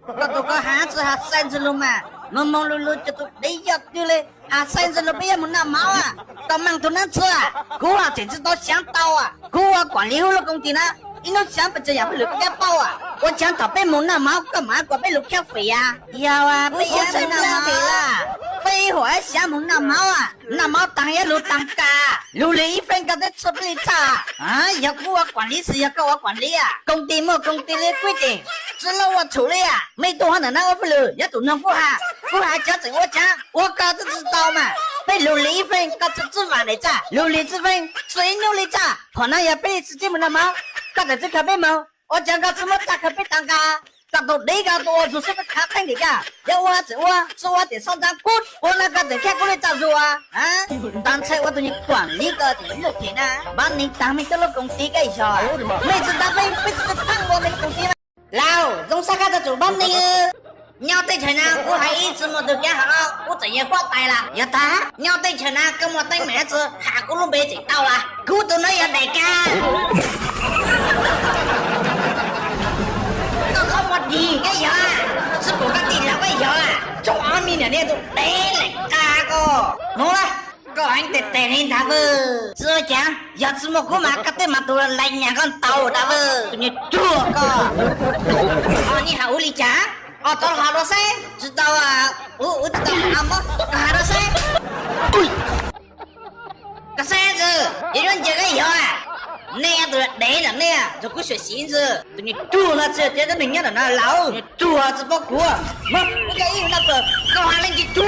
都个孩子还三十了嘛，忙忙碌碌就都累要丢嘞，还三十了不要么那毛啊，到忙都能吃啊，我啊这次都想到啊，我啊管理好了工地呢。因为想不这样会留个包啊！我想到被蒙那毛干嘛？我被留咖啡呀？要啊，不要成那肥啦！被我想蒙那毛啊，那毛当也留当家，留了一分个在吃不里差啊！要我管理是要给我管理啊！工地没工地的规定，只能我处理啊！没多少人那我不留，也都能不哈？不哈叫着我讲，我搞就知道嘛！被留了一分，搞出脂肪来炸，留了这分，水牛来炸，可能也被吃这么那毛。刚才这可被毛，我讲个怎么咋可被当家？咋都那个多就是个卡看你个，要我是我得上张滚，我那个得看过来咋说啊？啊，当初我对你管理个的热情啊，把你当没到了工地个一下啊，每次打飞，每次看我那个工地嘛。老，用啥个做帮那个？鸟对成啊，我还一直没得干好，我这也发呆了。要他鸟对成啊，跟我对妹子下个路没见到了，我都那样来干。都靠我地个有啊，是我个地了个有啊，做阿米的那都得来干个，弄了。个人得带领他不，只讲要怎么过嘛，个对嘛都来两个刀他不，你做个。哦，你好，我理解。哦，到好多噻，知道啊，我知道啊么，好多噻。个噻子，有人这个有啊，那样都来了那样，就不学心思，你做了这这个人家的那老，你做啊，只不过，么，我个有那个，搞完了你做。